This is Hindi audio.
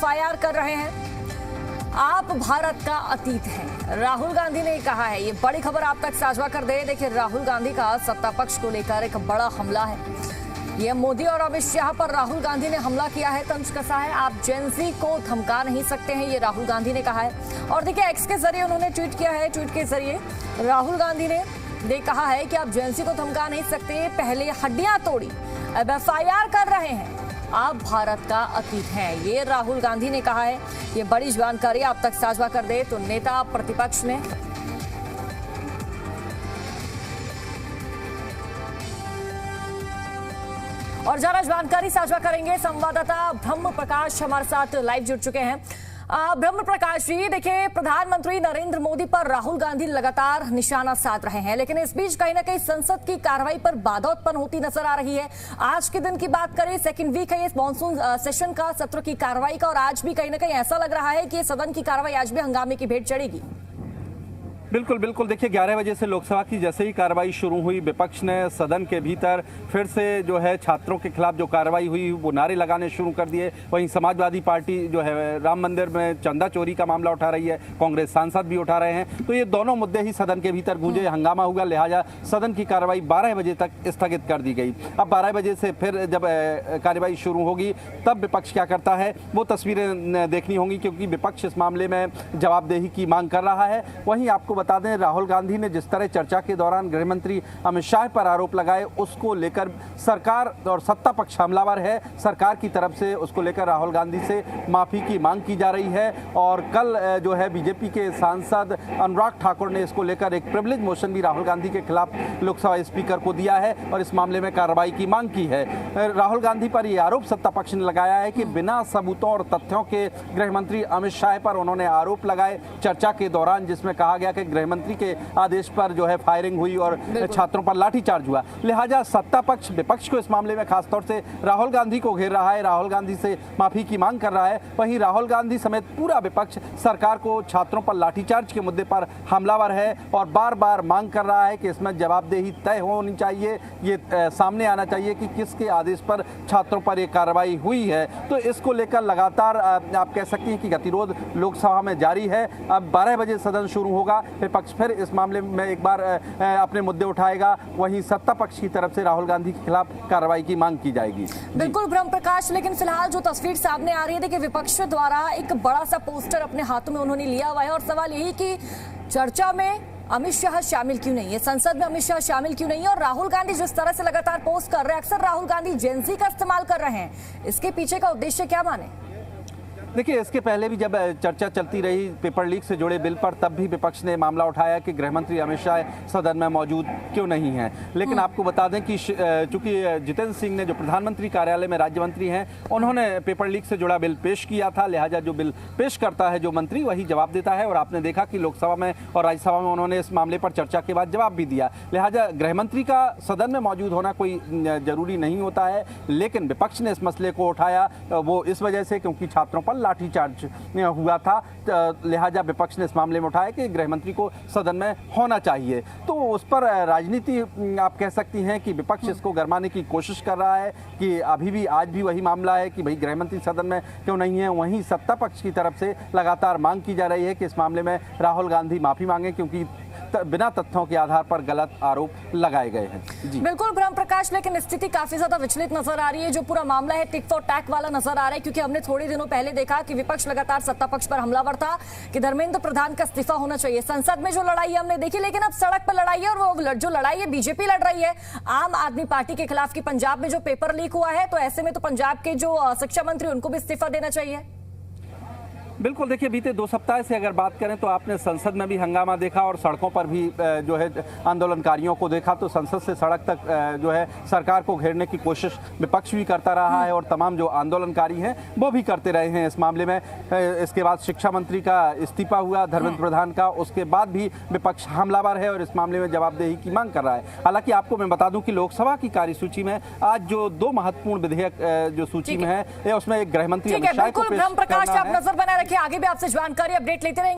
एफआईआर कर रहे हैं। आप भारत का अतीत हैं, राहुल गांधी ने कहा है। ये बड़ी खबर आप तक साझा कर दे। देखिए, राहुल गांधी का सत्ता पक्ष को लेकर एक बड़ा हमला है। ये मोदी और अमित शाह पर राहुल गांधी ने हमला किया है, तंज कसा है। आप जेनजी को धमका नहीं सकते हैं, ये राहुल गांधी ने कहा है। और देखिए, एक्स के जरिए उन्होंने ट्वीट किया है। ट्वीट के जरिए राहुल गांधी ने कहा है कि आप जेनजी को धमका नहीं सकते, पहले हड्डियां तोड़ी, अब एफआईआर कर रहे हैं। आप भारत का अतीत हैं, ये राहुल गांधी ने कहा है। ये बड़ी जानकारी आप तक साझा कर दे तो नेता प्रतिपक्ष ने और जरा जानकारी साझा करेंगे। संवाददाता ब्रह्म प्रकाश हमारे साथ लाइव जुड़ चुके हैं। ब्रह्म प्रकाश जी, देखिए, प्रधानमंत्री नरेंद्र मोदी पर राहुल गांधी लगातार निशाना साध रहे हैं, लेकिन इस बीच कहीं ना कहीं संसद की कार्रवाई पर बाधा उत्पन्न होती नजर आ रही है। आज के दिन की बात करें, सेकंड वीक है इस मॉनसून सेशन का, सत्र की कार्रवाई का, और आज भी कहीं ना कहीं ऐसा लग रहा है कि सदन की कार्रवाई आज भी हंगामे की भेंट चढ़ेगी। बिल्कुल बिल्कुल। देखिए, 11 बजे से लोकसभा की जैसे ही कार्रवाई शुरू हुई, विपक्ष ने सदन के भीतर फिर से जो है छात्रों के खिलाफ जो कार्रवाई हुई वो नारे लगाने शुरू कर दिए। वहीं समाजवादी पार्टी जो है राम मंदिर में चंदा चोरी का मामला उठा रही है, कांग्रेस सांसद भी उठा रहे हैं। तो ये दोनों मुद्दे ही सदन के भीतर गूंजे, हंगामा हुआ, लिहाजा सदन की कार्रवाई 12 बजे तक स्थगित कर दी गई। अब 12 बजे से फिर जब कार्रवाई शुरू होगी तब विपक्ष क्या करता है वो तस्वीरें देखनी होंगी, क्योंकि विपक्ष इस मामले में जवाबदेही की मांग कर रहा है। वहीं आपको बता दें, राहुल गांधी ने जिस तरह चर्चा के दौरान गृह मंत्री अमित शाह पर आरोप लगाए, उसको लेकर सरकार और सत्ता पक्ष हमलावर है। सरकार की तरफ से उसको लेकर राहुल गांधी से माफी की मांग की जा रही है। और कल जो है बीजेपी के सांसद अनुराग ठाकुर ने इसको लेकर एक प्रिविलेज मोशन भी राहुल गांधी के खिलाफ लोकसभा स्पीकर को दिया है और इस मामले में कार्रवाई की मांग की है। राहुल गांधी पर यह आरोप सत्ता पक्ष ने लगाया है कि बिना सबूतों और तथ्यों के गृह मंत्री अमित शाह पर उन्होंने आरोप लगाए चर्चा के दौरान, जिसमें कहा गया कि गृह मंत्री के आदेश पर जो है फायरिंग हुई और छात्रों पर लाठीचार्ज हुआ। लिहाजा सत्ता पक्ष विपक्ष को इस मामले में खासतौर से राहुल गांधी को घेर रहा है, राहुल गांधी से माफी की मांग कर रहा है। वहीं राहुल गांधी समेत पूरा विपक्ष सरकार को छात्रों पर लाठीचार्ज के मुद्दे पर हमलावर है और बार बार मांग कर रहा है कि इसमें जवाबदेही तय होनी चाहिए। ये सामने आना चाहिए कि किसके आदेश पर छात्रों पर यह कार्रवाई हुई है। तो इसको लेकर लगातार आप कह सकते हैं कि गतिरोध लोकसभा में जारी है। अब 12 बजे सदन शुरू होगा, विपक्ष फिर इस मामले में एक बार अपने मुद्दे उठाएगा। वहीं सत्ता पक्ष की तरफ से राहुल गांधी के खिलाफ कार्रवाई की मांग की जाएगी। बिल्कुल ब्रह्म प्रकाश, लेकिन फिलहाल जो तस्वीर सामने आ रही है, देखिए, विपक्ष द्वारा एक बड़ा सा पोस्टर अपने हाथों में उन्होंने लिया हुआ है और सवाल यही कि चर्चा में अमित शाह शामिल क्यों नहीं है, संसद में अमित शाह शामिल क्यों नहीं है। और राहुल गांधी जिस तरह से लगातार पोस्ट कर रहे हैं, अक्सर राहुल गांधी जेनजी का इस्तेमाल कर रहे हैं, इसके पीछे का उद्देश्य क्या माने? देखिए, इसके पहले भी जब चर्चा चलती रही पेपर लीक से जुड़े बिल पर, तब भी विपक्ष ने मामला उठाया कि गृह मंत्री अमित शाह सदन में मौजूद क्यों नहीं हैं। लेकिन आपको बता दें कि चूंकि जितेंद्र सिंह ने, जो प्रधानमंत्री कार्यालय में राज्य मंत्री हैं, उन्होंने पेपर लीक से जुड़ा बिल पेश किया था। लिहाजा जो बिल पेश करता है जो मंत्री, वही जवाब देता है। और आपने देखा कि लोकसभा में और राज्यसभा में उन्होंने इस मामले पर चर्चा के बाद जवाब भी दिया। लिहाजा गृह मंत्री का सदन में मौजूद होना कोई जरूरी नहीं होता है, लेकिन विपक्ष ने इस मसले को उठाया वो इस वजह से क्योंकि छात्रों पर लाठीचार्ज हुआ था। लिहाजा विपक्ष ने इस मामले में उठाया कि गृह मंत्री को सदन में होना चाहिए। तो उस पर राजनीति आप कह सकती हैं कि विपक्ष इसको गरमाने की कोशिश कर रहा है कि अभी भी आज भी वही मामला है कि भाई गृह मंत्री सदन में क्यों नहीं है। वहीं सत्ता पक्ष की तरफ से लगातार मांग की जा रही है कि इस मामले में राहुल गांधी माफी मांगे, क्योंकि बिना तथ्यों के आधार पर गलत आरोप लगाए गए हैं। जी बिल्कुल ब्रह्म प्रकाश, लेकिन स्थिति काफी ज्यादा विचलित नजर आ रही है। जो पूरा मामला है टिक फॉर टैक वाला नजर आ रहा है, क्योंकि हमने थोड़े दिनों पहले देखा कि विपक्ष लगातार सत्ता पक्ष पर हमलावर था कि धर्मेंद्र प्रधान का इस्तीफा होना चाहिए। संसद में जो लड़ाई हमने देखी, लेकिन अब सड़क पर लड़ाई है और वो जो लड़ाई है बीजेपी लड़ रही है आम आदमी पार्टी के खिलाफ। की पंजाब में जो पेपर लीक हुआ है, तो ऐसे में तो पंजाब के जो शिक्षा मंत्री उनको भी इस्तीफा देना चाहिए। बिल्कुल। देखिए, बीते 2 सप्ताह से अगर बात करें तो आपने संसद में भी हंगामा देखा और सड़कों पर भी जो है आंदोलनकारियों को देखा। तो संसद से सड़क तक जो है सरकार को घेरने की कोशिश विपक्ष भी करता रहा है और तमाम जो आंदोलनकारी हैं वो भी करते रहे हैं इस मामले में। इसके बाद शिक्षा मंत्री का इस्तीफा हुआ, धर्मेंद्र प्रधान का, उसके बाद भी विपक्ष हमलावर है और इस मामले में जवाबदेही की मांग कर रहा है। हालांकि आपको मैं बता दूं कि लोकसभा की कार्यसूची में आज जो 2 महत्वपूर्ण विधेयक जो सूची में है, उसमें एक गृह मंत्री अमित शाह को पेश करना है। आप नजर बनाए रखिए, आगे भी आपसे जानकारी अपडेट लेते रहेंगे।